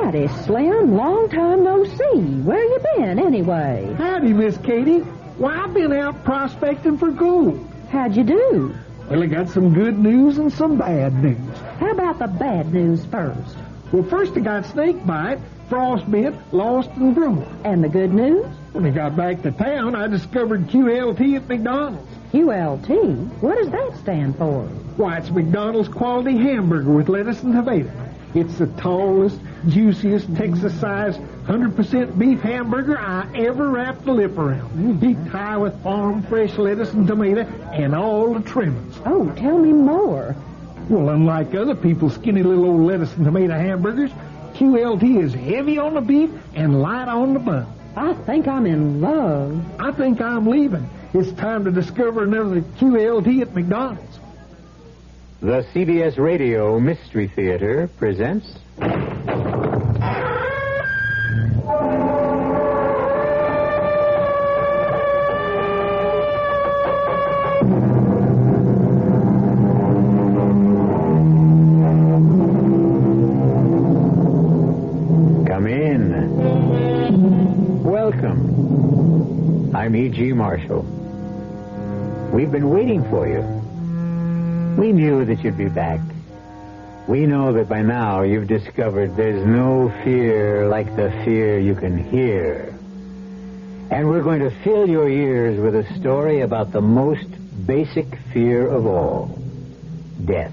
Howdy, Slim. Long time no see. Where you been, anyway? Howdy, Miss Katie. Why, I've been out prospecting for gold. How'd you do? Well, I got some good news and some bad news. How about the bad news first? Well, first I got snake bite, frostbite, lost, and broke. And the good news? When I got back to town, I discovered QLT at McDonald's. QLT? What does that stand for? Why, it's McDonald's quality hamburger with lettuce and tomato. It's the tallest, juiciest, Texas-sized, 100% beef hamburger I ever wrapped a lip around. Heaped high with farm fresh lettuce and tomato and all the trimmings. Oh, tell me more. Well, unlike other people's skinny little old lettuce and tomato hamburgers, QLT is heavy on the beef and light on the bun. I think I'm in love. I think I'm leaving. It's time to discover another QLT at McDonald's. The CBS Radio Mystery Theater presents... Come in. Welcome. I'm E.G. Marshall. We've been waiting for you. We knew that you'd be back. We know that by now you've discovered there's no fear like the fear you can hear. And we're going to fill your ears with a story about the most basic fear of all, death.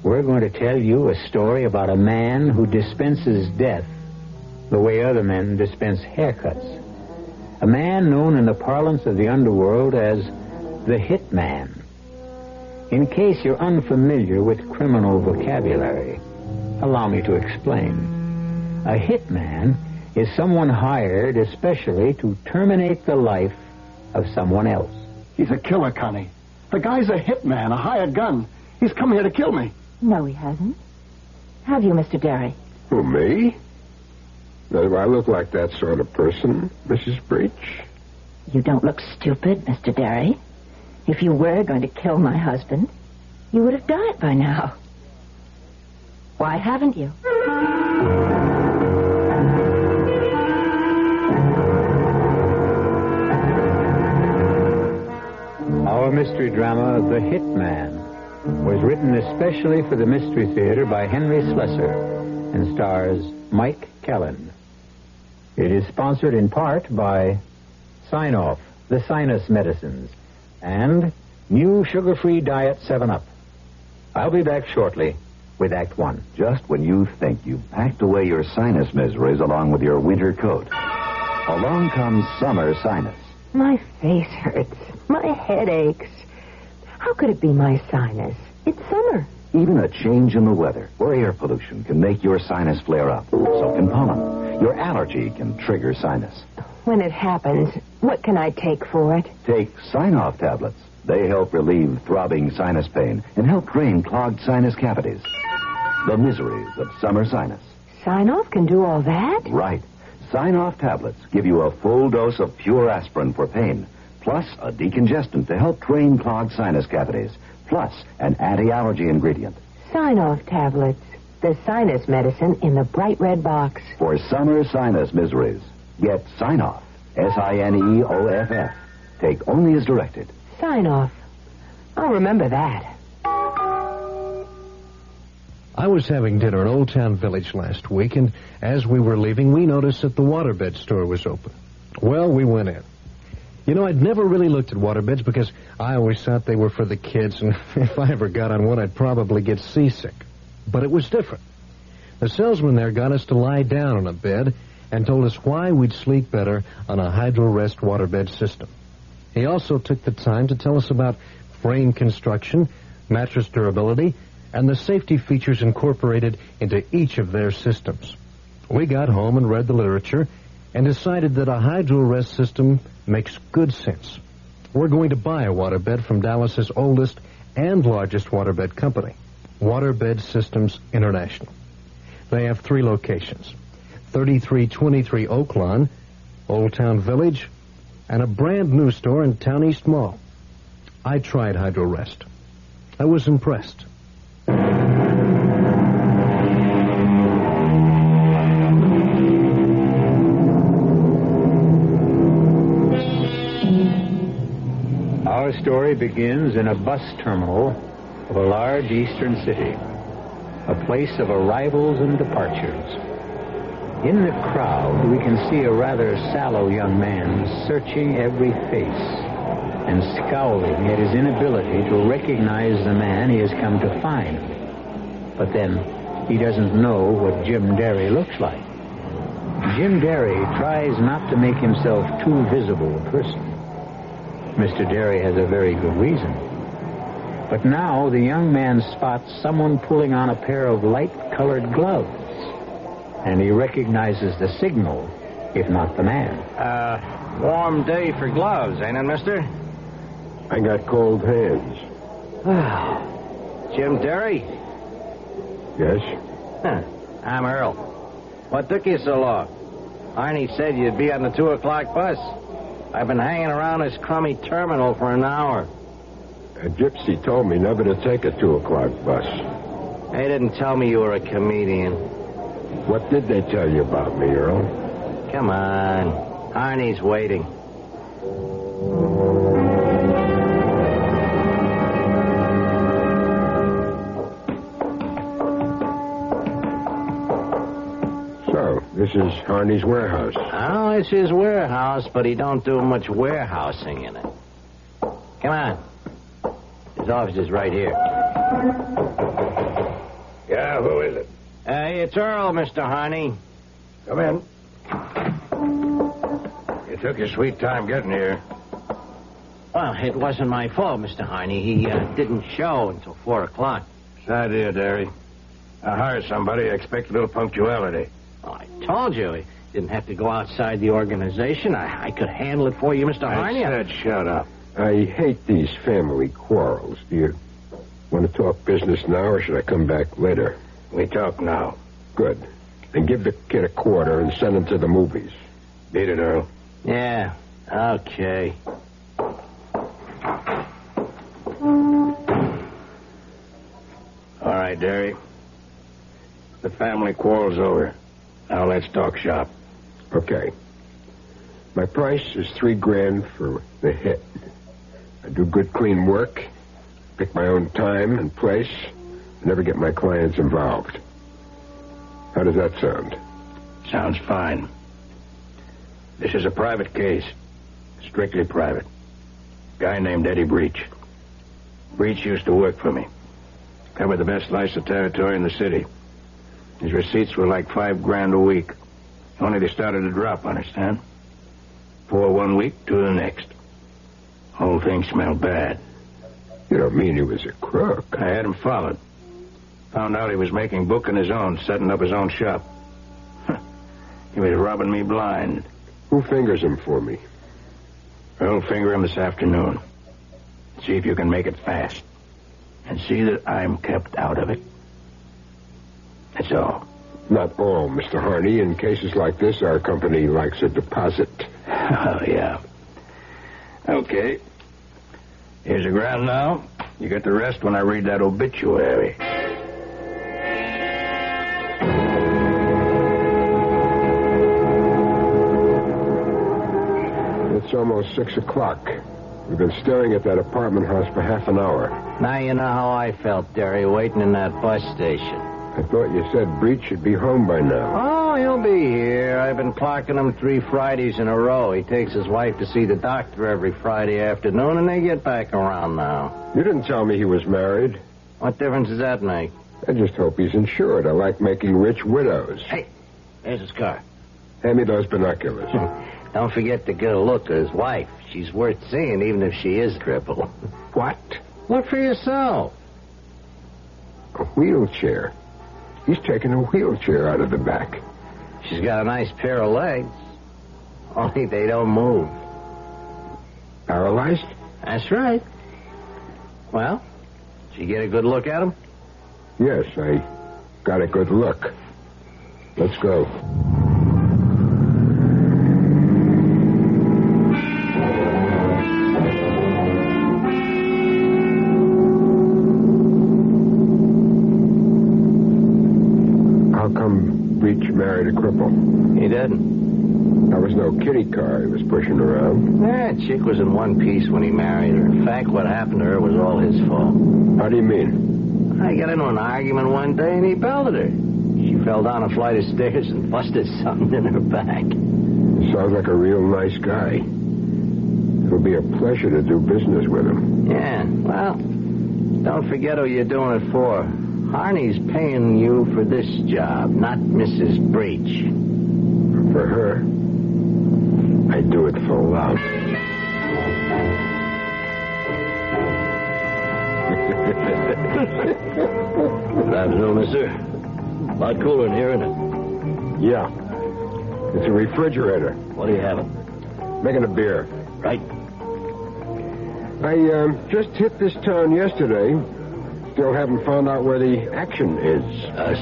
We're going to tell you a story about a man who dispenses death the way other men dispense haircuts. A man known in the parlance of the underworld as the Hitman. In case you're unfamiliar with criminal vocabulary, allow me to explain. A hitman is someone hired especially to terminate the life of someone else. He's a killer, Connie. The guy's a hitman, a hired gun. He's come here to kill me. No, he hasn't. Have you, Mr. Derry? Who, me? Do I look like that sort of person, Mrs. Breach? You don't look stupid, Mr. Derry. If you were going to kill my husband, you would have done it by now. Why haven't you? Our mystery drama, The Hitman, was written especially for the Mystery Theater by Henry Slessor and stars Mike Kellen. It is sponsored in part by Sign-Off, the sinus medicines, and new sugar-free Diet 7-Up. I'll be back shortly with Act One. Just when you think you've packed away your sinus miseries along with your winter coat, along comes summer sinus. My face hurts. My head aches. How could it be my sinus? It's summer. Even a change in the weather or air pollution can make your sinus flare up. So can pollen. Your allergy can trigger sinus. When it happens, what can I take for it? Take Sign-Off tablets. They help relieve throbbing sinus pain and help drain clogged sinus cavities. The miseries of summer sinus. Sign-Off can do all that? Right. Sign-Off tablets give you a full dose of pure aspirin for pain, plus a decongestant to help drain clogged sinus cavities, plus an anti-allergy ingredient. Sign-Off tablets. The sinus medicine in the bright red box. For summer sinus miseries, get Sign-Off. Signeoff. Take only as directed. Sign-Off. I'll remember that. I was having dinner in Old Town Village last week, and as we were leaving, we noticed that the waterbed store was open. Well, we went in. You know, I'd never really looked at waterbeds because I always thought they were for the kids, and if I ever got on one, I'd probably get seasick. But it was different. The salesman there got us to lie down on a bed and told us why we'd sleep better on a Hydro-Rest waterbed system. He also took the time to tell us about frame construction, mattress durability, and the safety features incorporated into each of their systems. We got home and read the literature and decided that a Hydro-Rest system makes good sense. We're going to buy a waterbed from Dallas's oldest and largest waterbed company, Waterbed Systems International. They have 3 locations, 3323 Oaklawn, Old Town Village, and a brand new store in Town East Mall. I tried Hydro-Rest. I was impressed. story begins in a bus terminal of a large eastern city, a place of arrivals and departures. In the crowd, we can see a rather sallow young man searching every face and scowling at his inability to recognize the man he has come to find. But then, he doesn't know what Jim Derry looks like. Jim Derry tries not to make himself too visible a person. Mr. Derry has a very good reason. But now the young man spots someone pulling on a pair of light-colored gloves, and he recognizes the signal, if not the man. Warm day for gloves, ain't it, mister? I got cold hands. Jim Derry? Yes? Huh. I'm Earl. What took you so long? Arnie said you'd be on the 2 o'clock bus. I've been hanging around this crummy terminal for an hour. A gypsy told me never to take a 2 o'clock bus. They didn't tell me you were a comedian. What did they tell you about me, Earl? Come on. Arnie's waiting. So, this is Harney's warehouse. Oh, it's his warehouse, but he don't do much warehousing in it. Come on. His office is right here. Yeah, who is it? Hey, it's Earl, Mr. Harney. Come in. You took your sweet time getting here. Well, it wasn't my fault, Mr. Harney. He didn't show until 4 o'clock. Sad idea, Derry. I hired somebody. I expect a little punctuality. Well, I told you he didn't have to go outside the organization. I could handle it for you, Mr. Harney. I said shut up. I hate these family quarrels. Do you want to talk business now, or should I come back later? We talk now. Good. Then give the kid a quarter and send him to the movies. Beat it, Earl. Yeah, okay. All right, Derry. The family quarrel's over. Now let's talk shop. Okay. My price is $3,000 for the hit. I do good, clean work, pick my own time and place, and never get my clients involved. How does that sound? Sounds fine. This is a private case. Strictly private. Guy named Eddie Breach. Breach used to work for me. Covered the best slice of territory in the city. His receipts were like $5,000 a week. Only they started to drop, understand? 4 one week, 2 the next. Whole thing smelled bad. You don't mean he was a crook? I had him followed. Found out he was making book on his own, setting up his own shop. He was robbing me blind. Who fingers him for me? I'll finger him this afternoon. See if you can make it fast. And see that I'm kept out of it. That's all. Not all, Mr. Harney. In cases like this, our company likes a deposit. Oh, yeah. Okay. Here's the ground now. You get the rest when I read that obituary. It's almost 6 o'clock. We've been staring at that apartment house for half an hour. Now you know how I felt, Derry, waiting in that bus station. I thought you said Breach should be home by now. Oh, he'll be here. I've been clocking him 3 Fridays in a row. He takes his wife to see the doctor every Friday afternoon, and they get back around now. You didn't tell me he was married. What difference does that make? I just hope he's insured. I like making rich widows. Hey, there's his car. Hand me those binoculars. Don't forget to get a look at his wife. She's worth seeing, even if she is crippled. What? Look for yourself. A wheelchair? He's taking a wheelchair out of the back. She's got a nice pair of legs. Only they don't move. Paralyzed? That's right. Well, did you get a good look at him? Yes, I got a good look. Let's go. How come Breach married a cripple? He didn't. That was no kitty car he was pushing around. That chick was in one piece when he married her. In fact, what happened to her was all his fault. How do you mean? I got into an argument one day and he belted her. She fell down a flight of stairs and busted something in her back. Sounds like a real nice guy. It'll be a pleasure to do business with him. Yeah, well, don't forget who you're doing it for. Harney's paying you for this job, not Mrs. Breach. For her, I do it for love. Good afternoon, mister. A lot cooler in here, isn't it? Yeah. It's a refrigerator. What are you having? Making a beer. Right. I just hit this town yesterday. Still haven't found out where the action is.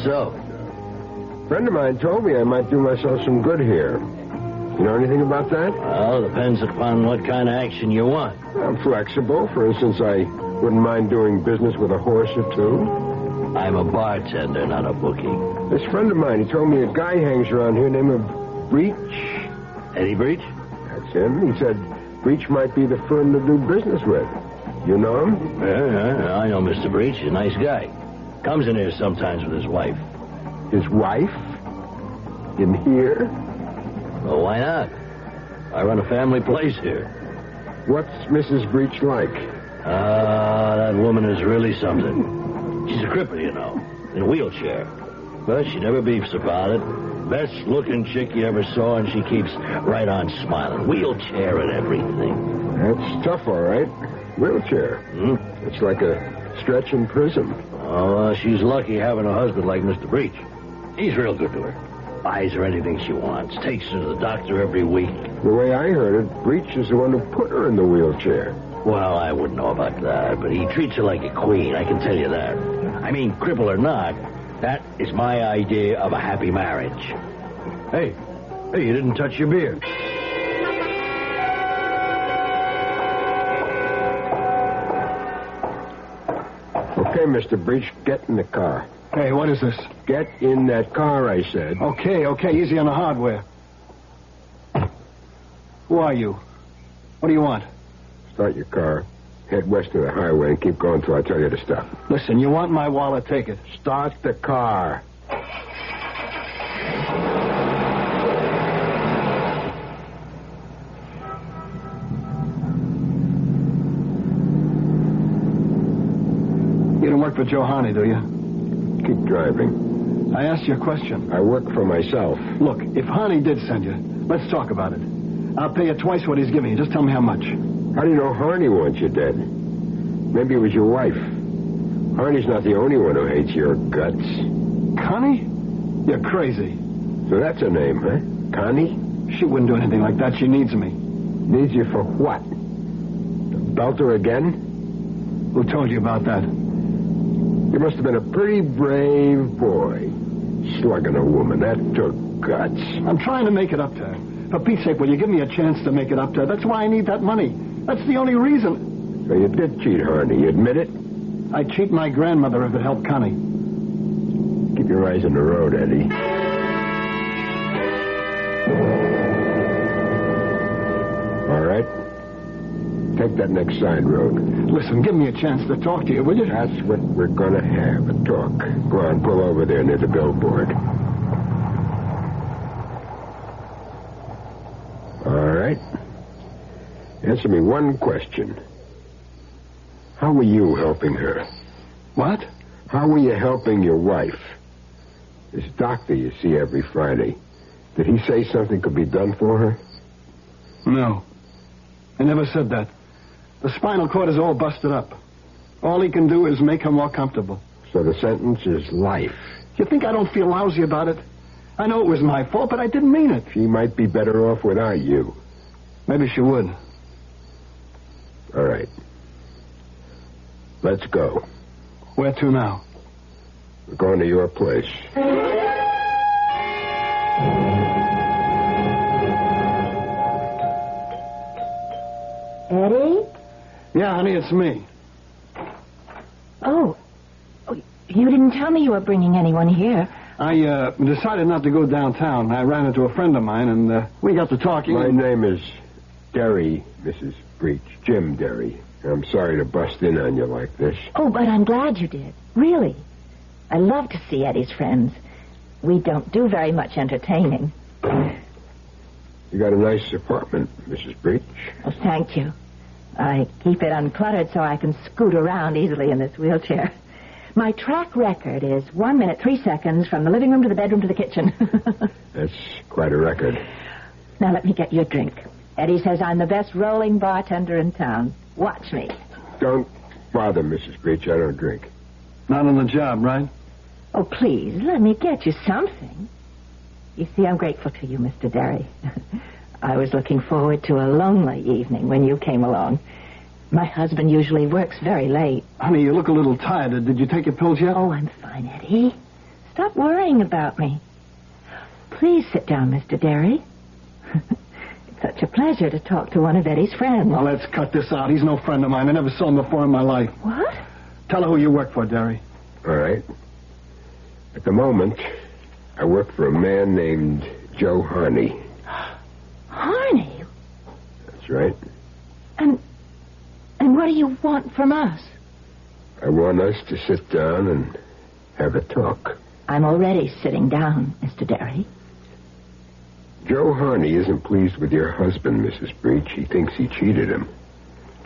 So? A friend of mine told me I might do myself some good here. You know anything about that? Well, depends upon what kind of action you want. I'm flexible. For instance, I wouldn't mind doing business with a horse or two. I'm a bartender, not a bookie. This friend of mine, he told me a guy hangs around here named Breach. Eddie Breach? That's him. He said Breach might be the firm to do business with. You know him? Yeah, I know Mr. Breach. He's a nice guy. Comes in here sometimes with his wife. His wife? In here? Well, why not? I run a family place here. What's Mrs. Breach like? That woman is really something. She's a cripple, you know, in a wheelchair. But she never beefs about it. Best looking chick you ever saw, and she keeps right on smiling. Wheelchair and everything. That's tough, all right. Wheelchair. It's like a stretch in prison. Oh, she's lucky having a husband like Mr. Breach. He's real good to her. Buys her anything she wants. Takes her to the doctor every week. The way I heard it, Breach is the one who put her in the wheelchair. Well, I wouldn't know about that, but he treats her like a queen, I can tell you that. I mean, cripple or not, that is my idea of a happy marriage. Hey, you didn't touch your beer. Okay, Mr. Breach, get in the car. Hey, what is this? Get in that car, I said. Okay, easy on the hardware. Who are you? What do you want? Start your car, head west of the highway, and keep going till I tell you to stop. Listen, you want my wallet, take it. Start the car. You don't work for Joe Harney, do you? Keep driving. I asked you a question. I work for myself. Look, if Harney did send you, let's talk about it. I'll pay you twice what he's giving you. Just tell me how much. How do you know Harney wants you dead? Maybe it was your wife. Harney's not the only one who hates your guts. Connie? You're crazy. So that's her name, huh? Connie? She wouldn't do anything like that. She needs me. Needs you for what? To belt her again? Who told you about that? You must have been a pretty brave boy. Slugging a woman. That took guts. I'm trying to make it up to her. For Pete's sake, will you give me a chance to make it up to her? That's why I need that money. That's the only reason. So you did cheat Harney. You admit it? I'd cheat my grandmother if it helped Connie. Keep your eyes on the road, Eddie. All right. Take that next side road. Listen, give me a chance to talk to you, will you? That's what we're going to have, a talk. Go on, pull over there near the billboard. All right. Answer me one question. How were you helping her? What? How were you helping your wife? This doctor you see every Friday, did he say something could be done for her? No. I never said that. The spinal cord is all busted up. All he can do is make her more comfortable. So the sentence is life. You think I don't feel lousy about it? I know it was my fault, but I didn't mean it. She might be better off without you. Maybe she would. All right. Let's go. Where to now? We're going to your place. Eddie? Yeah, honey, it's me. Oh, you didn't tell me you were bringing anyone here. I decided not to go downtown. I ran into a friend of mine, and we got to talking. My name is Derry, Mrs. Breach. Jim Derry. I'm sorry to bust in on you like this. Oh, but I'm glad you did. Really. I love to see Eddie's friends. We don't do very much entertaining. You got a nice apartment, Mrs. Breach. Oh, thank you. I keep it uncluttered so I can scoot around easily in this wheelchair. My track record is 1 minute, 3 seconds from the living room to the bedroom to the kitchen. That's quite a record. Now let me get you a drink. Eddie says I'm the best rolling bartender in town. Watch me. Don't bother, Mrs. Breach. I don't drink. Not on the job, right? Oh, please, let me get you something. You see, I'm grateful to you, Mr. Derry. I was looking forward to a lonely evening when you came along. My husband usually works very late. Honey, you look a little tired. Did you take your pills yet? Oh, I'm fine, Eddie. Stop worrying about me. Please sit down, Mr. Derry. It's such a pleasure to talk to one of Eddie's friends. Now, let's cut this out. He's no friend of mine. I never saw him before in my life. What? Tell her who you work for, Derry. All right. At the moment, I work for a man named Joe Harney. Harney? That's right. And what do you want from us? I want us to sit down and have a talk. I'm already sitting down, Mr. Derry. Joe Harney isn't pleased with your husband, Mrs. Breach. He thinks he cheated him.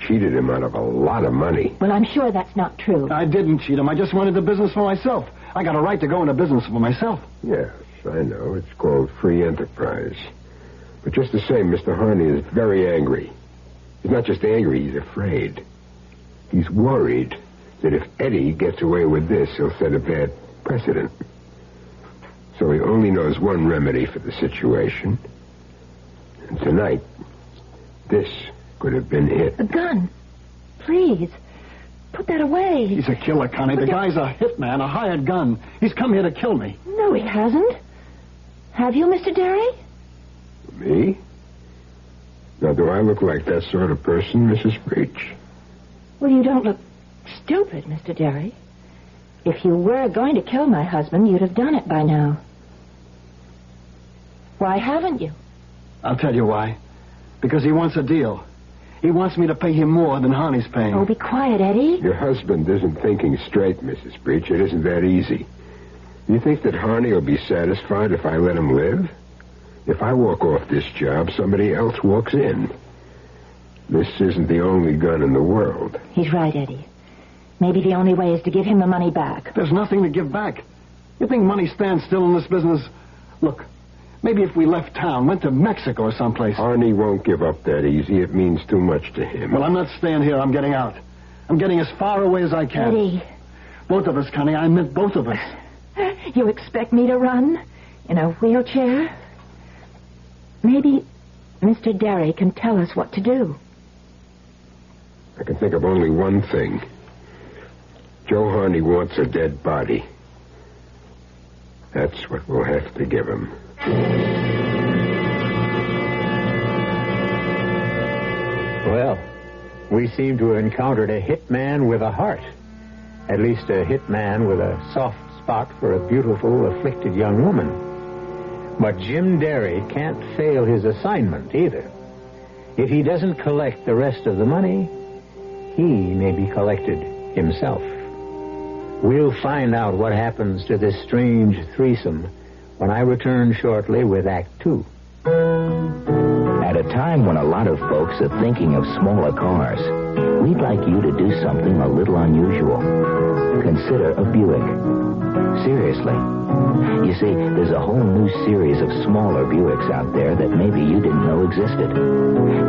Cheated him out of a lot of money. Well, I'm sure that's not true. I didn't cheat him. I just wanted the business for myself. I got a right to go into business for myself. Yes, I know. It's called free enterprise. But just the same, Mr. Harney is very angry. He's not just angry, he's afraid. He's worried that if Eddie gets away with this, he'll set a bad precedent. So he only knows one remedy for the situation. And tonight, this could have been it. A gun. Please. Put that away. He's a killer, Connie. The guy's a hitman, a hired gun. He's come here to kill me. No, he hasn't. Have you, Mr. Derry? Me? Now, do I look like that sort of person, Mrs. Breach? Well, you don't look stupid, Mr. Derry. If you were going to kill my husband, you'd have done it by now. Why haven't you? I'll tell you why. Because he wants a deal. He wants me to pay him more than Harney's paying. Oh, be quiet, Eddie. Your husband isn't thinking straight, Mrs. Breach. It isn't that easy. You think that Harney will be satisfied if I let him live? If I walk off this job, somebody else walks in. This isn't the only gun in the world. He's right, Eddie. Maybe the only way is to give him the money back. There's nothing to give back. You think money stands still in this business? Look, maybe if we left town, went to Mexico or someplace. Harney won't give up that easy. It means too much to him. Well, I'm not staying here. I'm getting out. I'm getting as far away as I can. Eddie. Both of us, Connie. I meant both of us. You expect me to run? In a wheelchair? Maybe Mr. Derry can tell us what to do. I can think of only one thing. Joe Harney wants a dead body. That's what we'll have to give him. Well, we seem to have encountered a hitman with a heart. At least a hitman with a soft spot for a beautiful, afflicted young woman. But Jim Derry can't fail his assignment either. If he doesn't collect the rest of the money, he may be collected himself. We'll find out what happens to this strange threesome when I return shortly with Act 2. At a time when a lot of folks are thinking of smaller cars, we'd like you to do something a little unusual. Consider a Buick. Seriously. You see, there's a whole new series of smaller Buicks out there that maybe you didn't know existed.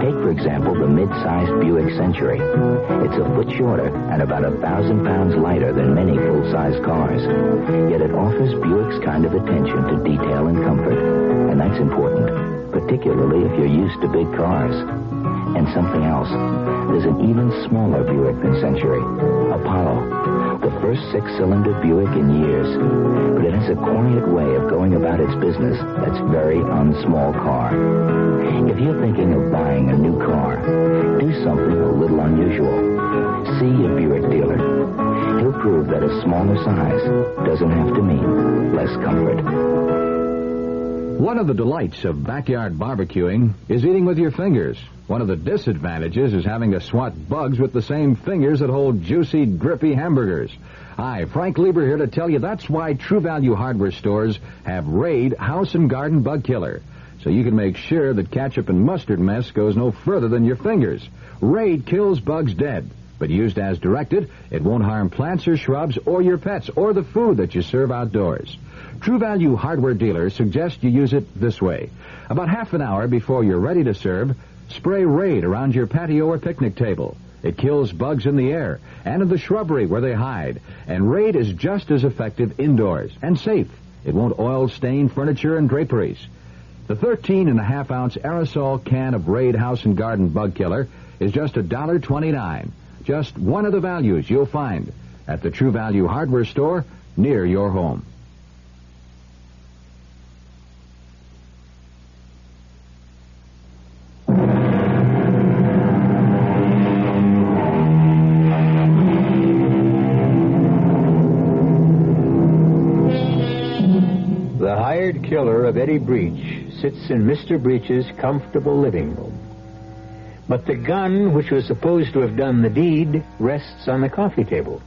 Take, for example, the mid-sized Buick Century. It's a foot shorter and about 1,000 pounds lighter than many full-size cars. Yet it offers Buick's kind of attention to detail and comfort. And that's important, particularly if you're used to big cars. And something else. There's an even smaller Buick than Century. Apollo. The first 6-cylinder Buick in years. But it has a quiet way of going about its business that's very unsmall car. If you're thinking of buying a new car, do something a little unusual. See your Buick dealer. He'll prove that a smaller size doesn't have to mean less comfort. One of the delights of backyard barbecuing is eating with your fingers. One of the disadvantages is having to swat bugs with the same fingers that hold juicy, drippy hamburgers. Hi, Frank Lieber here to tell you that's why True Value hardware stores have Raid House and Garden Bug Killer. So you can make sure that ketchup and mustard mess goes no further than your fingers. Raid kills bugs dead, but used as directed, it won't harm plants or shrubs or your pets or the food that you serve outdoors. True Value hardware dealers suggest you use it this way. About half an hour before you're ready to serve, spray Raid around your patio or picnic table. It kills bugs in the air and in the shrubbery where they hide. And Raid is just as effective indoors and safe. It won't oil stain furniture and draperies. The 13.5-ounce aerosol can of Raid House and Garden Bug Killer is just $1.29. Just one of the values you'll find at the True Value hardware store near your home. The hired killer of Eddie Breach sits in Mr. Breach's comfortable living room. But the gun, which was supposed to have done the deed, rests on the coffee table.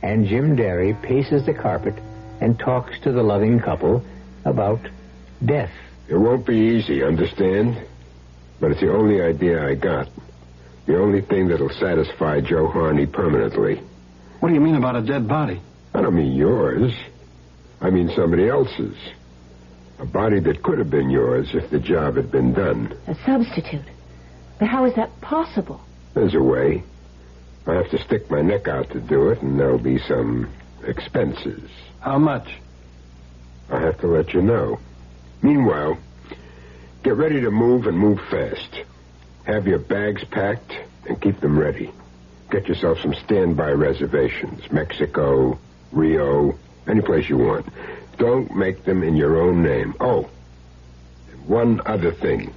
And Jim Derry paces the carpet and talks to the loving couple about death. It won't be easy, understand? But it's the only idea I got. The only thing that'll satisfy Joe Harney permanently. What do you mean about a dead body? I don't mean yours. I mean somebody else's. A body that could have been yours if the job had been done. A substitute? But how is that possible? There's a way. I have to stick my neck out to do it, and there'll be some expenses. How much? I have to let you know. Meanwhile, get ready to move and move fast. Have your bags packed and keep them ready. Get yourself some standby reservations. Mexico, Rio, any place you want. Don't make them in your own name. Oh, and one other thing.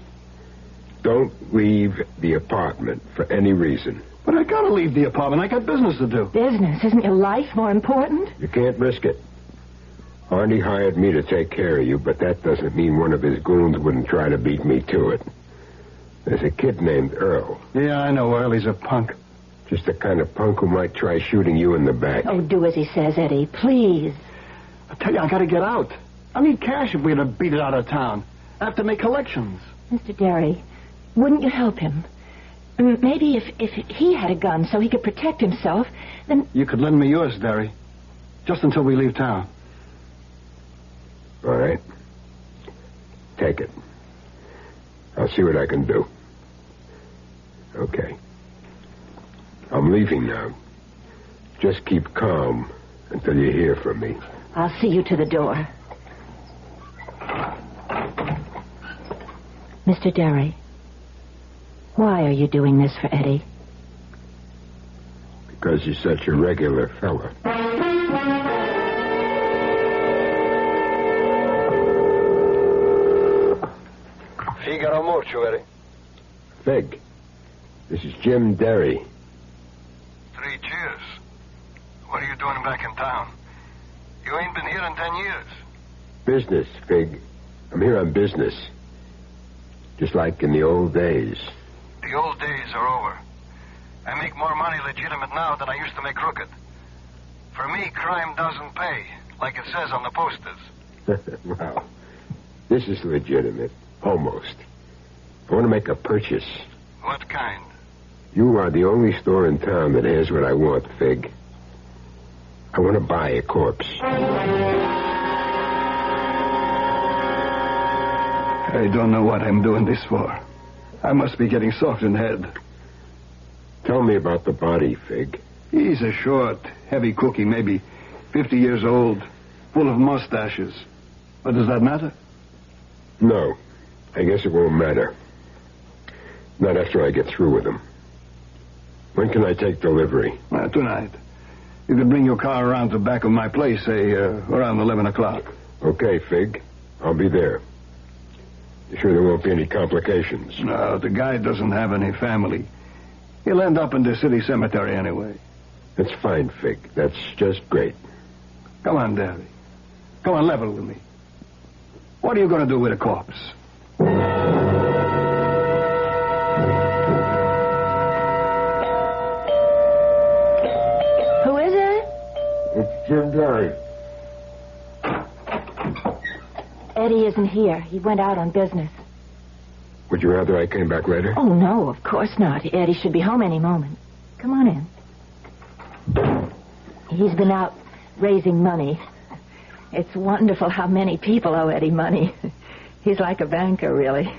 Don't leave the apartment for any reason. But I gotta leave the apartment. I got business to do. Business? Isn't your life more important? You can't risk it. Arnie hired me to take care of you, but that doesn't mean one of his goons wouldn't try to beat me to it. There's a kid named Earl. Yeah, I know Earl. He's a punk. Just the kind of punk who might try shooting you in the back. Oh, do as he says, Eddie, please. I tell you, I gotta get out. I need cash if we're gonna beat it out of town. I have to make collections. Mr. Derry, wouldn't you help him? Maybe if he had a gun so he could protect himself, then... You could lend me yours, Derry. Just until we leave town. All right. Take it. I'll see what I can do. Okay. I'm leaving now. Just keep calm until you hear from me. I'll see you to the door. Mr. Derry, why are you doing this for Eddie? Because he's such a regular fella. Figaro mucho, Eddie. Fig, this is Jim Derry. 3 cheers. What are you doing back in town? You ain't been here in 10 years. Business, Fig. I'm here on business. Just like in the old days. The old days are over. I make more money legitimate now than I used to make crooked. For me, crime doesn't pay, like it says on the posters. Well, this is legitimate. Almost. I want to make a purchase. What kind? You are the only store in town that has what I want, Fig. I want to buy a corpse. I don't know what I'm doing this for. I must be getting soft in head. Tell me about the body, Fig. He's a short, heavy cookie, maybe 50 years old, full of mustaches. But does that matter? No. I guess it won't matter. Not after I get through with him. When can I take delivery? Tonight. You could bring your car around to the back of my place, say, around 11 o'clock. Okay, Fig. I'll be there. You sure there won't be any complications? No, the guy doesn't have any family. He'll end up in the city cemetery anyway. That's fine, Fig. That's just great. Come on, Daddy. Come on, level with me. What are you going to do with a corpse? Who is it? It's Jim Derry. Eddie isn't here. He went out on business. Would you rather I came back later? Oh, no, of course not. Eddie should be home any moment. Come on in. He's been out raising money. It's wonderful how many people owe Eddie money. He's like a banker, really.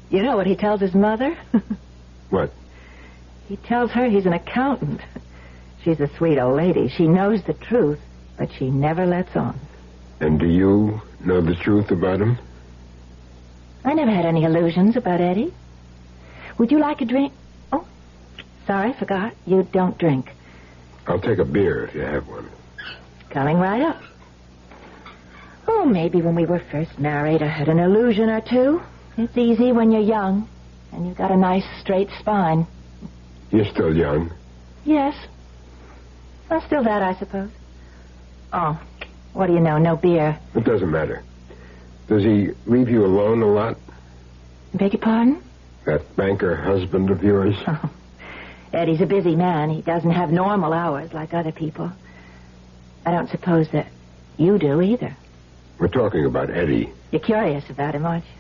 You know what he tells his mother? What? He tells her he's an accountant. She's a sweet old lady. She knows the truth, but she never lets on. And do you know the truth about him? I never had any illusions about Eddie. Would you like a drink? Oh, sorry, forgot. You don't drink. I'll take a beer if you have one. Coming right up. Oh, maybe when we were first married, I had an illusion or two. It's easy when you're young, and you've got a nice straight spine. You're still young. Yes. Well, still that, I suppose. Oh, what do you know? No beer. It doesn't matter. Does he leave you alone a lot? Beg your pardon? That banker husband of yours? Oh, Eddie's a busy man. He doesn't have normal hours like other people. I don't suppose that you do either. We're talking about Eddie. You're curious about him, aren't you?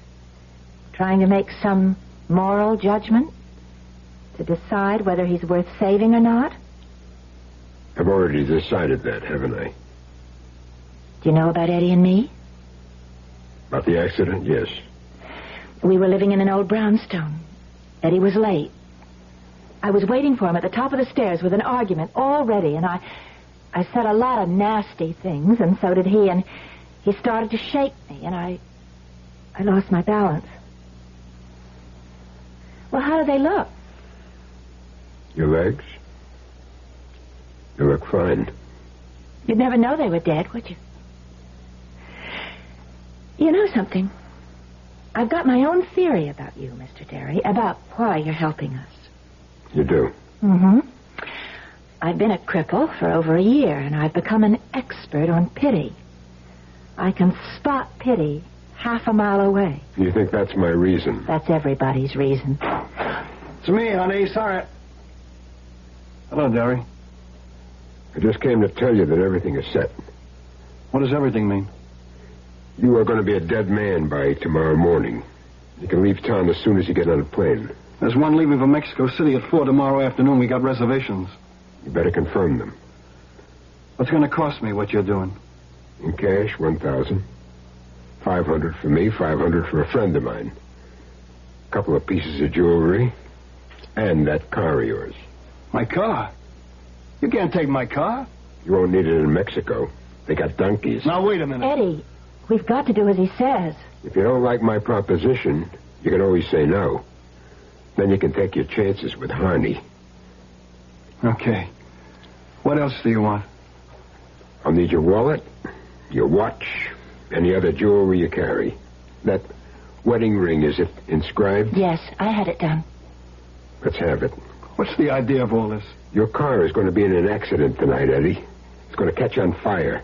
Trying to make some moral judgment? To decide whether he's worth saving or not? I've already decided that, haven't I? Do you know about Eddie and me? About the accident, yes. We were living in an old brownstone. Eddie was late. I was waiting for him at the top of the stairs with an argument all ready, and I said a lot of nasty things, and so did he, and he started to shake me, and I lost my balance. Well, how do they look? Your legs? They look fine. You'd never know they were dead, would you? You know something? I've got my own theory about you, Mr. Derry, about why you're helping us. You do? Mm-hmm. I've been a cripple for over a year, and I've become an expert on pity. I can spot pity half a mile away. You think that's my reason? That's everybody's reason. It's me, honey. Sorry. Hello, Derry. I just came to tell you that everything is set. What does everything mean? You are going to be a dead man by tomorrow morning. You can leave town as soon as you get on a plane. There's one leaving for Mexico City at 4 tomorrow afternoon. We got reservations. You better confirm them. What's going to cost me what you're doing? In cash, $1,000. $500 for me, $500 for a friend of mine. A couple of pieces of jewelry. And that car of yours. My car? You can't take my car. You won't need it in Mexico. They got donkeys. Now, wait a minute. Eddie, we've got to do as he says. If you don't like my proposition, you can always say no. Then you can take your chances with Harney. Okay. What else do you want? I'll need your wallet, your watch, any other jewelry you carry. That wedding ring, is it inscribed? Yes, I had it done. Let's have it. What's the idea of all this? Your car is going to be in an accident tonight, Eddie. It's going to catch on fire.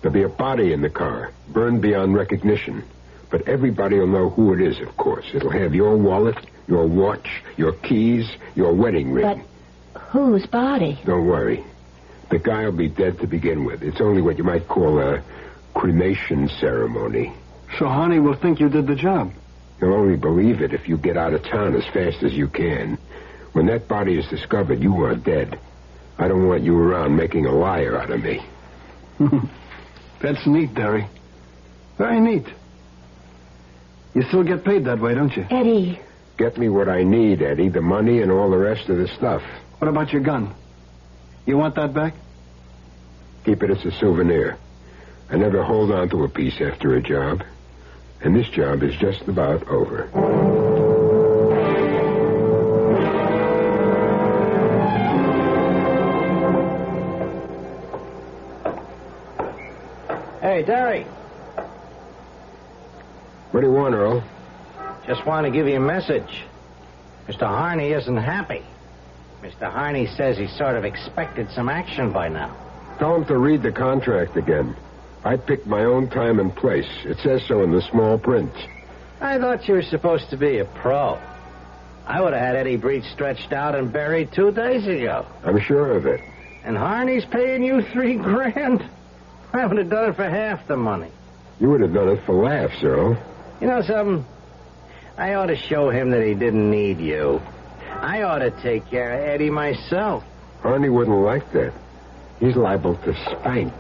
There'll be a body in the car, burned beyond recognition. But everybody will know who it is, of course. It'll have your wallet, your watch, your keys, your wedding ring. But whose body? Don't worry. The guy will be dead to begin with. It's only what you might call a cremation ceremony. So Harney will think you did the job. He'll only believe it if you get out of town as fast as you can. When that body is discovered, you are dead. I don't want you around making a liar out of me. That's neat, Derry. Very neat. You still get paid that way, don't you? Eddie. Get me what I need, Eddie, the money and all the rest of the stuff. What about your gun? You want that back? Keep it as a souvenir. I never hold on to a piece after a job. And this job is just about over. Hey, Derry. What do you want, Earl? Just want to give you a message. Mr. Harney isn't happy. Mr. Harney says he sort of expected some action by now. Tell him to read the contract again. I picked my own time and place. It says so in the small print. I thought you were supposed to be a pro. I would have had Eddie Breach stretched out and buried 2 days ago. I'm sure of it. And Harney's paying you $3,000? I would have done it for half the money. You would have done it for laughs, Earl. You know something? I ought to show him that he didn't need you. I ought to take care of Eddie myself. Harney wouldn't like that. He's liable to spank.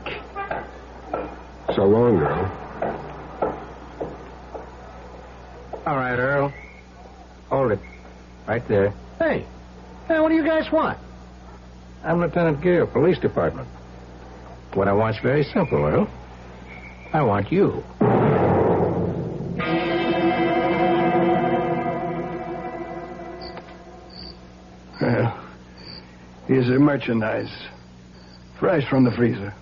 So long, Earl. All right, Earl. Hold it. Right there. Hey, what do you guys want? I'm Lieutenant Gale, Police Department. What I want's very simple, Earl. I want you. Well, here's the merchandise. Fresh from the freezer.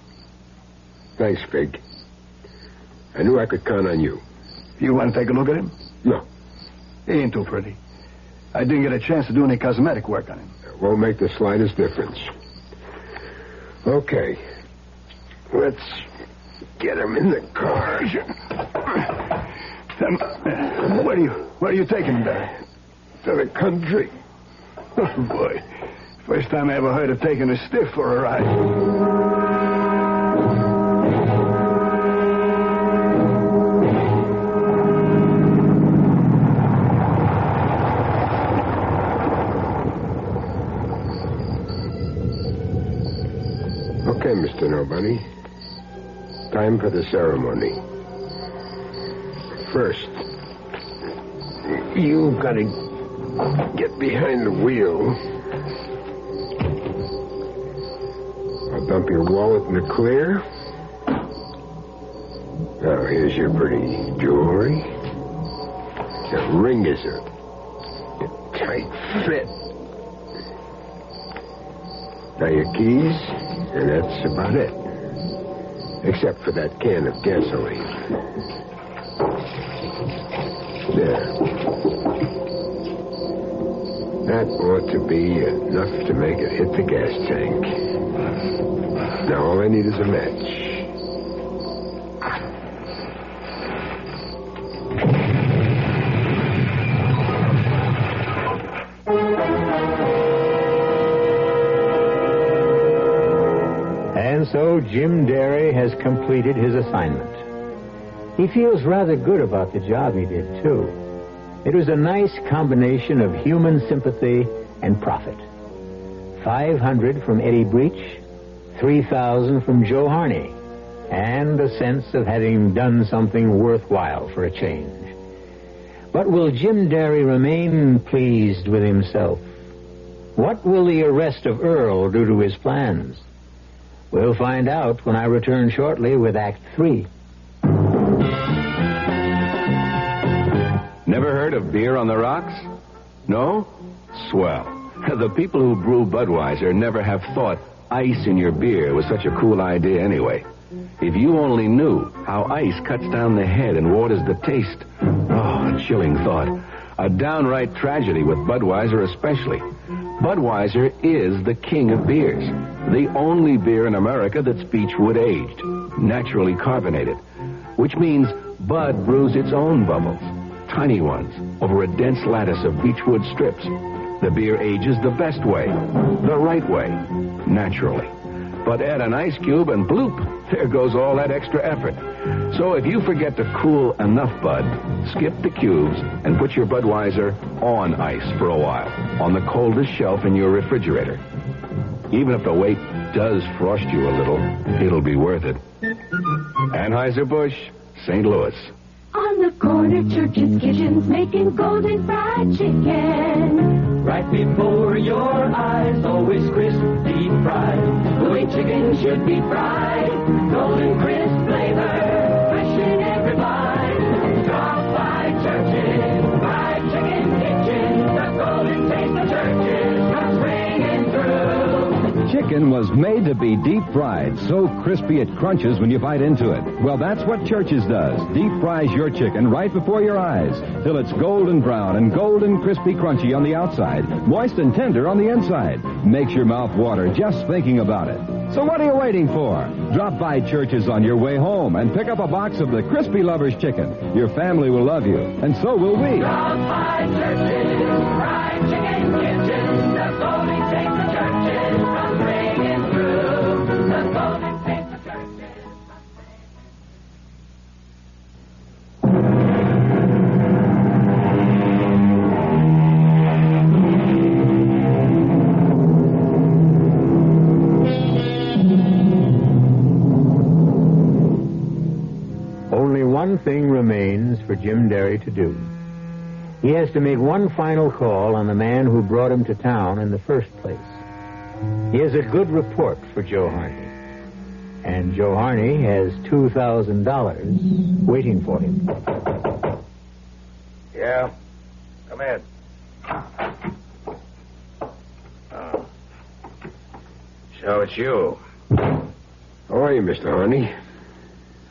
Thanks, Fig. I knew I could count on you. You want to take a look at him? No. He ain't too pretty. I didn't get a chance to do any cosmetic work on him. It won't make the slightest difference. Okay. Let's get him in the car. Where are you taking him, Barry? To the country. Oh, boy. First time I ever heard of taking a stiff for a ride. Okay, Mr. Nobody. Time for the ceremony. First, you've got to get behind the wheel. I'll dump your wallet in the clear. Now, here's your pretty jewelry. The ring is a tight fit. Now your keys, and that's about it. Except for that can of gasoline. There. That ought to be enough to make it hit the gas tank. Now all I need is a match. And so Jim Derry has completed his assignment. He feels rather good about the job he did, too. It was a nice combination of human sympathy and profit. 500 from Eddie Breach, 3,000 from Joe Harney, and a sense of having done something worthwhile for a change. But will Jim Derry remain pleased with himself? What will the arrest of Earl do to his plans? We'll find out when I return shortly with Act 3. Never heard of beer on the rocks? No? Swell. The people who brew Budweiser never have thought ice in your beer was such a cool idea anyway. If you only knew how ice cuts down the head and waters the taste. Oh, a chilling thought. A downright tragedy with Budweiser especially. Budweiser is the king of beers. The only beer in America that's beechwood aged, naturally carbonated. Which means Bud brews its own bubbles. Tiny ones, over a dense lattice of beechwood strips. The beer ages the best way, the right way, naturally. But add an ice cube and bloop, there goes all that extra effort. So if you forget to cool enough Bud, skip the cubes and put your Budweiser on ice for a while, on the coldest shelf in your refrigerator. Even if the wait does frost you a little, it'll be worth it. Anheuser-Busch, St. Louis. On the corner, churches, kitchens, making golden fried chicken. Right before your eyes, always crisp, deep fried. The way chicken should be fried. Golden crisp flavor, fresh in every bite. Stop by Churches, fried chicken kitchen. The golden taste of Churches comes ringing through. chicken was made to be deep fried, so crispy it crunches when you bite into it. Well, that's what Church's does. Deep fries your chicken right before your eyes till it's golden brown and golden crispy crunchy on the outside, moist and tender on the inside. Makes your mouth water just thinking about it. So what are you waiting for? Drop by Church's on your way home and pick up a box of the Crispy Lovers chicken. Your family will love you, and so will we. Drop by Church's Fried Chicken Kitchen. The golden taste of Church's comes ringing through. The golden taste of Church's. Only one thing remains for Jim Derry to do. He has to make one final call on the man who brought him to town in the first place. He has a good report for Joe Harney. And Joe Harney has $2,000 waiting for him. Yeah? Come in. Oh. So it's you. How are you, Mr. Harney?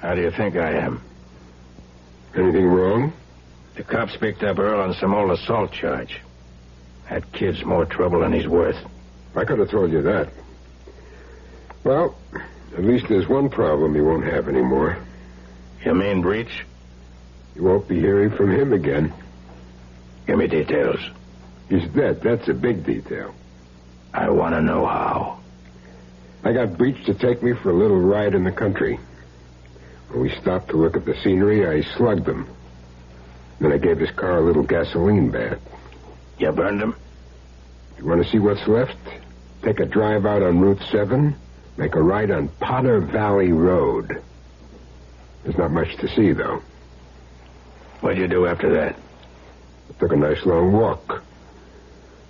How do you think I am? Anything wrong? The cops picked up Earl on some old assault charge. That kid's more trouble than he's worth. I could have told you that. Well, at least there's one problem you won't have anymore. You mean Breach? You won't be hearing from him again. Give me details. He's dead. That's a big detail. I want to know how. I got Breach to take me for a little ride in the country. When we stopped to look at the scenery, I slugged him. Then I gave his car a little gasoline bath. You burned him? You want to see what's left? Take a drive out on Route 7, make a right on Potter Valley Road. There's not much to see, though. What'd you do after that? I took a nice long walk.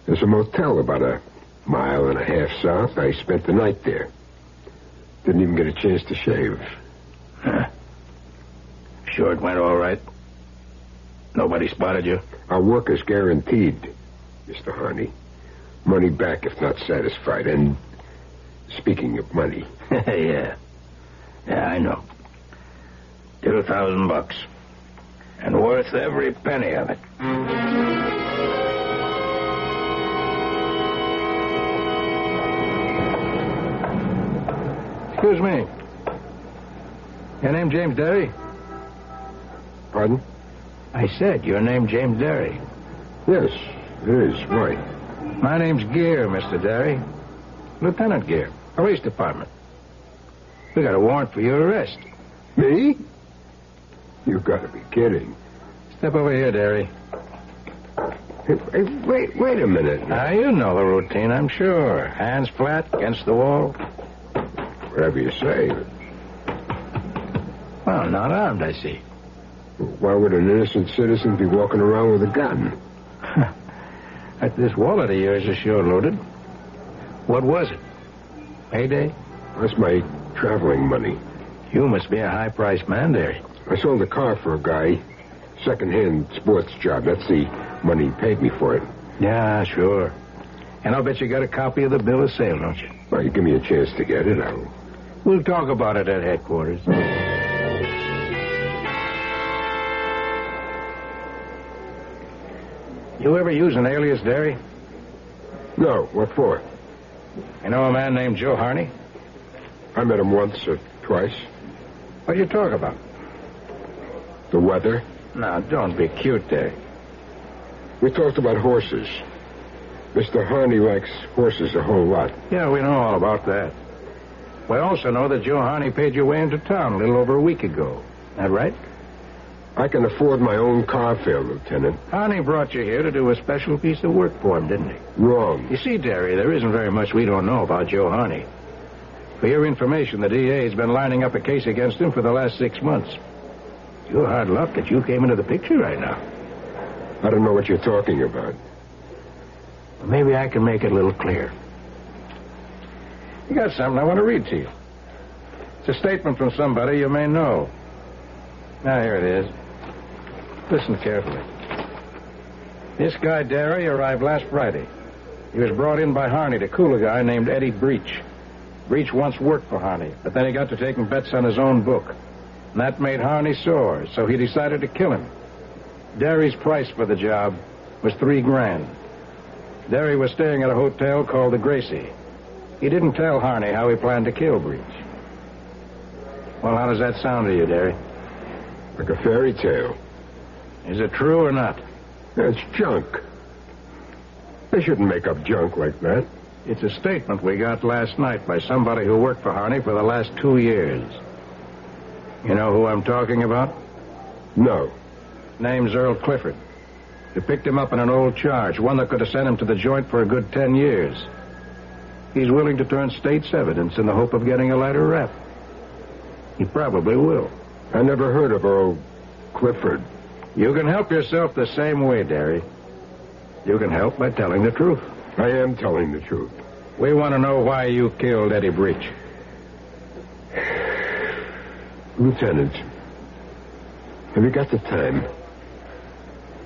There's a motel about a mile and a half south. I spent the night there. Didn't even get a chance to shave. Huh. Sure it went all right? Nobody spotted you? Our work is guaranteed, Mr. Harney. Money back if not satisfied. And speaking of money... Yeah, I know. $2,000. And worth every penny of it. Excuse me. Your name James Derry? Pardon? I said your name James Derry. Yes, it is. Why? My name's Gear, Mr. Derry. Lieutenant Gear, Police Department. We got a warrant for your arrest. Me? You've got to be kidding. Step over here, Derry. Hey, wait a minute. Now, you know the routine, I'm sure. Hands flat against the wall. Whatever you say. Well, not armed, I see. Why would an innocent citizen be walking around with a gun? This wallet of yours is sure loaded. What was it? Payday? That's my traveling money. You must be a high-priced man, Derry. I sold a car for a guy. Second-hand sports job. That's the money he paid me for it. Yeah, sure. And I'll bet you got a copy of the bill of sale, don't you? Well, you give me a chance to get it, We'll talk about it at headquarters. You ever use an alias, Derry? No. What for? You know a man named Joe Harney? I met him once or twice. What do you talk about? The weather. Now, don't be cute, Derry. We talked about horses. Mr. Harney likes horses a whole lot. Yeah, we know all about that. We also know that Joe Harney paid your way into town a little over a week ago. That right? I can afford my own car fare, Lieutenant. Harney brought you here to do a special piece of work for him, didn't he? Wrong. You see, Derry, there isn't very much we don't know about Joe Harney. For your information, the DA has been lining up a case against him for the last 6 months. You're hard luck that you came into the picture right now. I don't know what you're talking about. Well, maybe I can make it a little clearer. You got something I want to read to you. It's a statement from somebody you may know. Now, here it is. Listen carefully. This guy, Derry, arrived last Friday. He was brought in by Harney to cool a guy named Eddie Breach. Breach once worked for Harney, but then he got to taking bets on his own book. And that made Harney sore, so he decided to kill him. Derry's price for the job was $3,000. Derry was staying at a hotel called the Gracie. He didn't tell Harney how he planned to kill Breach. Well, how does that sound to you, Derry? Like a fairy tale. Is it true or not? That's junk. They shouldn't make up junk like that. It's a statement we got last night by somebody who worked for Harney for the last 2 years. You know who I'm talking about? No. Name's Earl Clifford. You picked him up on an old charge, one that could have sent him to the joint for a good 10 years. He's willing to turn state's evidence in the hope of getting a lighter rap. He probably will. I never heard of Earl Clifford. You can help yourself the same way, Derry. You can help by telling the truth. I am telling the truth. We want to know why you killed Eddie Breach. Lieutenant, have you got the time?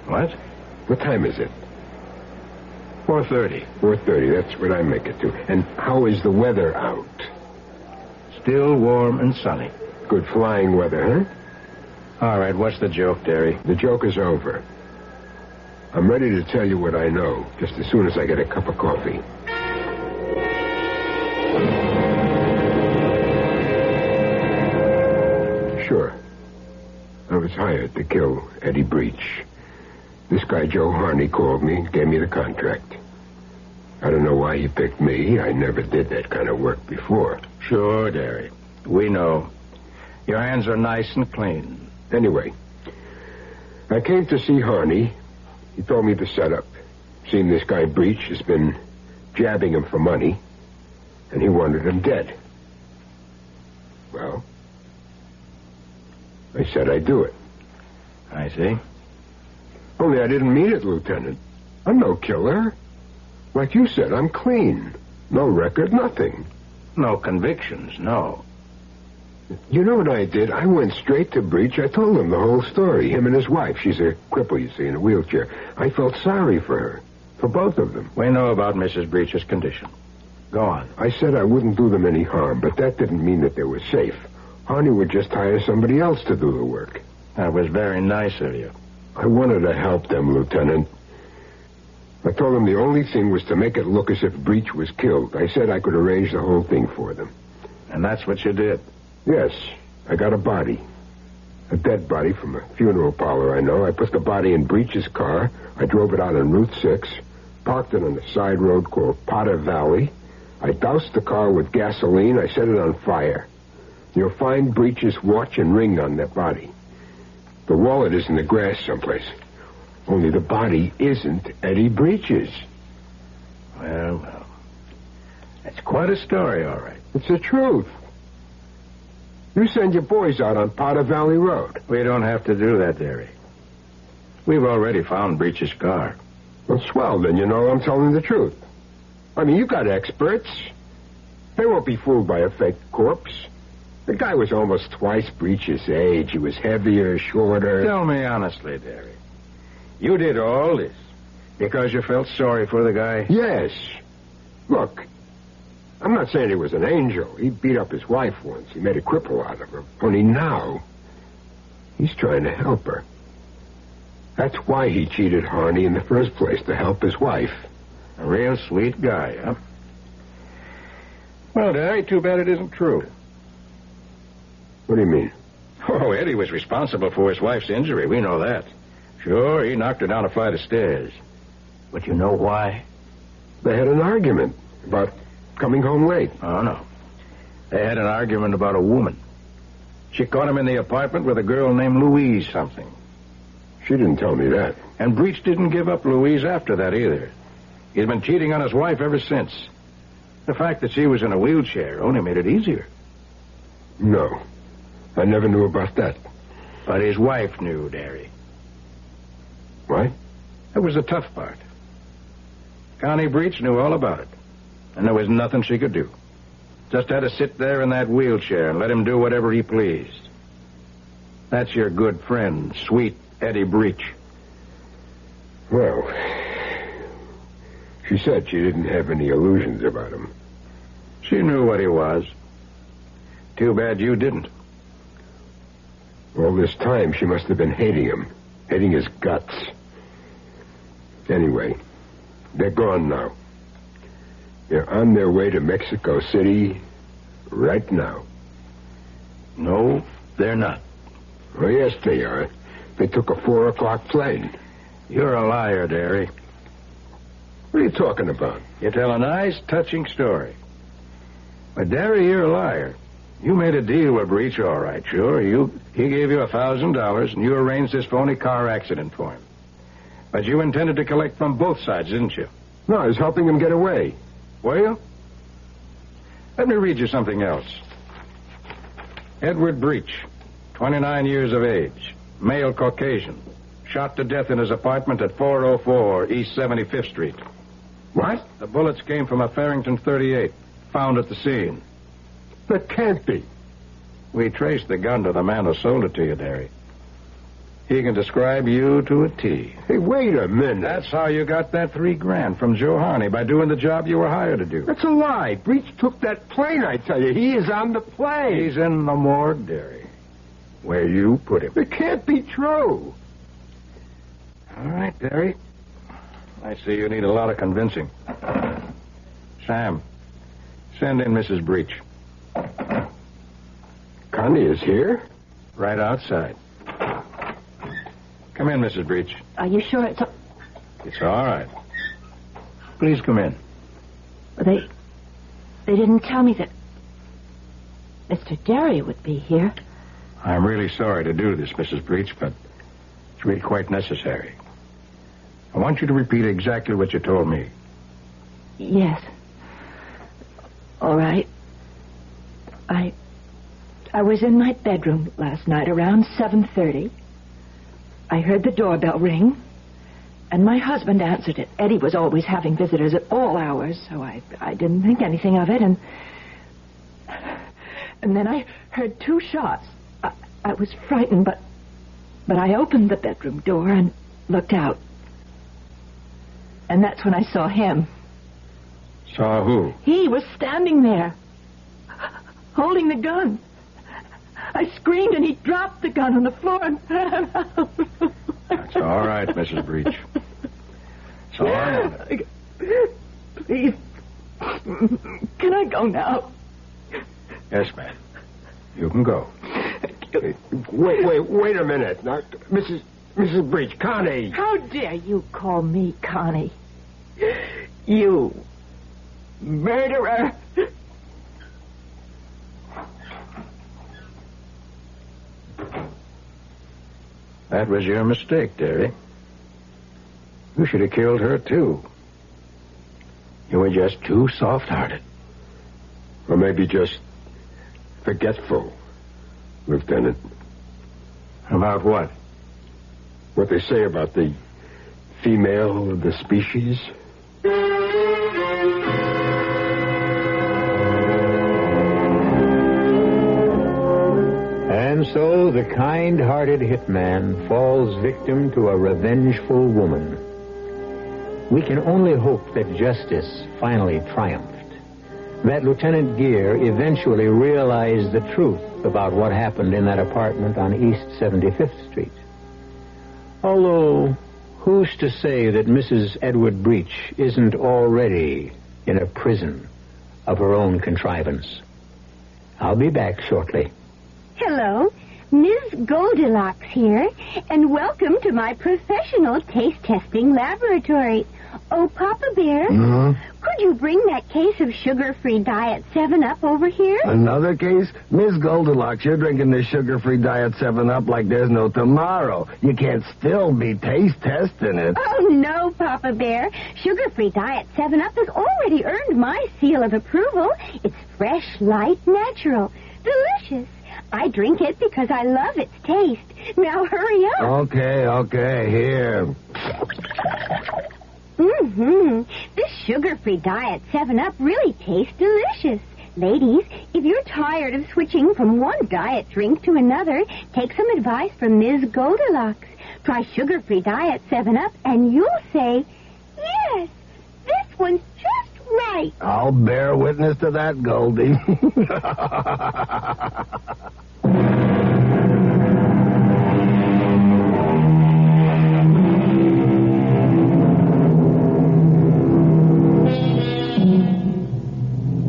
What? What time is it? 4:30. 4:30, that's what I make it to. And how is the weather out? Still warm and sunny. Good flying weather, huh? All right, what's the joke, Derry? The joke is over. I'm ready to tell you what I know, just as soon as I get a cup of coffee. Sure. I was hired to kill Eddie Breach. This guy, Joe Harney, called me and gave me the contract. I don't know why he picked me. I never did that kind of work before. Sure, Derry. We know. Your hands are nice and clean. Anyway, I came to see Harney. He told me the setup. Seen this guy Breach has been jabbing him for money, and he wanted him dead. Well, I said I'd do it. I see. Only I didn't mean it, Lieutenant. I'm no killer. Like you said, I'm clean. No record, nothing. No convictions, no. You know what I did? I went straight to Breach. I told him the whole story. Him and his wife. She's a cripple, you see, in a wheelchair. I felt sorry for her. For both of them. We know about Mrs. Breach's condition. Go on. I said I wouldn't do them any harm, but that didn't mean that they were safe. Harney would just hire somebody else to do the work. That was very nice of you. I wanted to help them, Lieutenant. I told them the only thing was to make it look as if Breach was killed. I said I could arrange the whole thing for them. And that's what you did? Yes. I got a body. A dead body from a funeral parlor I know. I put the body in Breach's car. I drove it out on Route 6, parked it on a side road called Potter Valley. I doused the car with gasoline. I set it on fire. You'll find Breach's watch and ring on that body. The wallet is in the grass someplace. Only the body isn't Eddie Breach's. Well. That's quite a story, all right. It's the truth. You send your boys out on Potter Valley Road. We don't have to do that, Derry. We've already found Breach's car. Well, swell, then you know I'm telling the truth. I mean, you got experts. They won't be fooled by a fake corpse. The guy was almost twice Breach's age. He was heavier, shorter. Tell me honestly, Derry. You did all this because you felt sorry for the guy? Yes. Look, I'm not saying he was an angel. He beat up his wife once. He made a cripple out of her. Only now, he's trying to help her. That's why he cheated Harney in the first place, to help his wife. A real sweet guy, huh? Well, Derry, too bad it isn't true. What do you mean? Oh, Eddie was responsible for his wife's injury. We know that. Sure, he knocked her down a flight of stairs. But you know why? They had an argument about coming home late. Oh, no. They had an argument about a woman. She caught him in the apartment with a girl named Louise something. She didn't tell me that. And Breach didn't give up Louise after that either. He's been cheating on his wife ever since. The fact that she was in a wheelchair only made it easier. No. I never knew about that. But his wife knew, Derry. What? That was the tough part. Connie Breach knew all about it. And there was nothing she could do. Just had to sit there in that wheelchair and let him do whatever he pleased. That's your good friend, sweet Eddie Breach. Well, she said she didn't have any illusions about him. She knew what he was. Too bad you didn't. All this time, she must have been hating him. Hating his guts. Anyway, they're gone now. They're on their way to Mexico City right now. No, they're not. Oh, yes, they are. They took a 4 o'clock plane. You're a liar, Derry. What are you talking about? You tell a nice, touching story. But, Derry, you're a liar. You made a deal with Breach, all right, sure. He gave you $1,000, and you arranged this phony car accident for him. But you intended to collect from both sides, didn't you? No, I was helping him get away. Were you? Let me read you something else. Edward Breach, 29 years of age, male Caucasian, shot to death in his apartment at 404 East 75th Street. What? The bullets came from a Farrington .38, found at the scene. That can't be. We traced the gun to the man who sold it to you, Derry. He can describe you to a T. Hey, wait a minute. That's how you got that $3,000 from Joe Harney, by doing the job you were hired to do. That's a lie. Breach took that plane, I tell you. He is on the plane. He's in the morgue, Derry. Where you put him. It can't be true. All right, Derry. I see you need a lot of convincing. Sam, send in Mrs. Breach. Connie is here? Right outside. Come in, Mrs. Breach. Are you sure it's... It's all right. Please come in. They didn't tell me that Mr. Derry would be here. I'm really sorry to do this, Mrs. Breach, but it's really quite necessary. I want you to repeat exactly what you told me. Yes. All right. I was in my bedroom last night around 7:30. I heard the doorbell ring, and my husband answered it. Eddie was always having visitors at all hours, so I didn't think anything of it, and then I heard 2 shots. I was frightened, but I opened the bedroom door and looked out. And that's when I saw him. Saw who? He was standing there, holding the gun. I screamed, and he dropped the gun on the floor and ran out. It's all right, Mrs. Breach. It's all right. Please, can I go now? Yes, ma'am. You can go. Wait a minute. Now, Mrs. Breach, Connie. How dare you call me Connie? You murderer. That was your mistake, Derry. You should have killed her, too. You were just too soft-hearted. Or maybe just forgetful, Lieutenant. About what? What they say about the female of the species. And so the kind-hearted hitman falls victim to a revengeful woman. We can only hope that justice finally triumphed, that Lieutenant Gere eventually realized the truth about what happened in that apartment on East 75th Street. Although, who's to say that Mrs. Edward Breach isn't already in a prison of her own contrivance? I'll be back shortly. Hello, Ms. Goldilocks here, and welcome to my professional taste testing laboratory. Oh, Papa Bear, could you bring that case of sugar-free Diet 7-Up over here? Another case? Miss Goldilocks, you're drinking this sugar-free Diet 7-Up like there's no tomorrow. You can't still be taste testing it. Oh, no, Papa Bear. Sugar-free Diet 7-Up has already earned my seal of approval. It's fresh, light, natural, delicious. I drink it because I love its taste. Now hurry up. Okay, here. This sugar-free Diet 7-Up really tastes delicious. Ladies, if you're tired of switching from one diet drink to another, take some advice from Ms. Goldilocks. Try sugar-free Diet 7-Up and you'll say, yes, this one's just right. I'll bear witness to that, Goldie.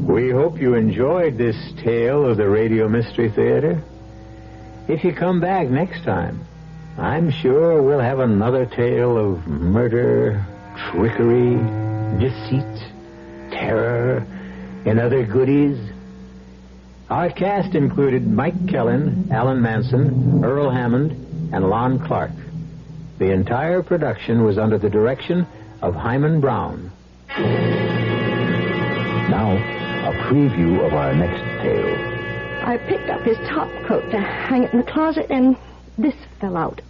We hope you enjoyed this tale of the Radio Mystery Theater. If you come back next time, I'm sure we'll have another tale of murder, trickery, deceit, terror, and other goodies. Our cast included Mike Kellen, Alan Manson, Earl Hammond, and Lon Clark. The entire production was under the direction of Hyman Brown. Now, a preview of our next tale. I picked up his top coat to hang it in the closet, and this fell out.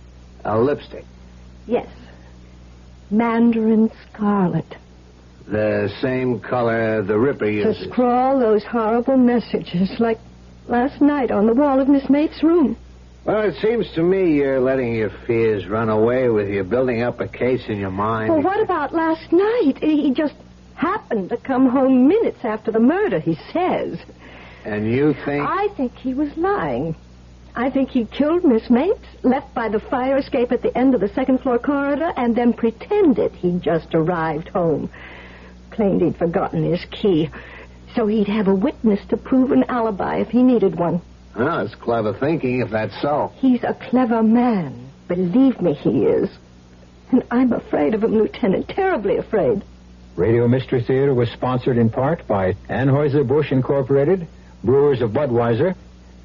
A lipstick. Yes. Mandarin scarlet. The same color the Ripper To uses. scrawl those horrible messages like last night on the wall of Miss Mate's room. Well, it seems to me you're letting your fears run away with you, building up a case in your mind. Well, what about last night? He just happened to come home minutes after the murder, he says. And you think... I think he was lying. I think he killed Miss Mapes, left by the fire escape at the end of the second-floor corridor, and then pretended he'd just arrived home. Claimed he'd forgotten his key, so he'd have a witness to prove an alibi if he needed one. Well, it's clever thinking, if that's so. He's a clever man. Believe me, he is. And I'm afraid of him, Lieutenant, terribly afraid. Radio Mystery Theater was sponsored in part by Anheuser-Busch Incorporated, Brewers of Budweiser,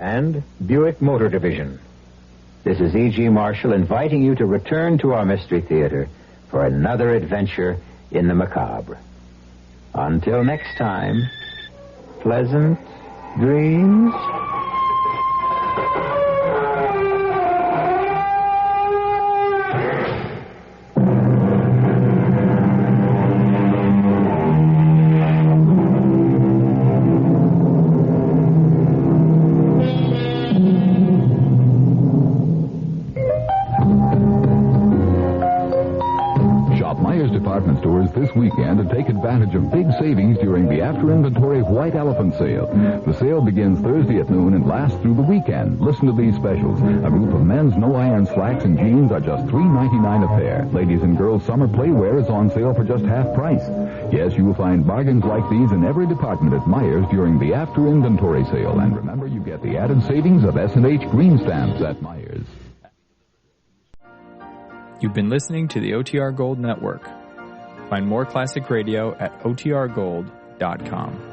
and Buick Motor Division. This is E.G. Marshall inviting you to return to our Mystery Theater for another adventure in the macabre. Until next time, pleasant dreams. This weekend to take advantage of big savings during the After Inventory White Elephant Sale. The sale begins Thursday at noon and lasts through the weekend. Listen to these specials. A group of men's no-iron slacks and jeans are just $3.99 a pair. Ladies and girls' summer playwear is on sale for just half price. Yes, you will find bargains like these in every department at Myers during the After Inventory Sale. And remember, you get the added savings of S&H green stamps at Myers. You've been listening to the OTR Gold Network. Find more classic radio at otrgold.com.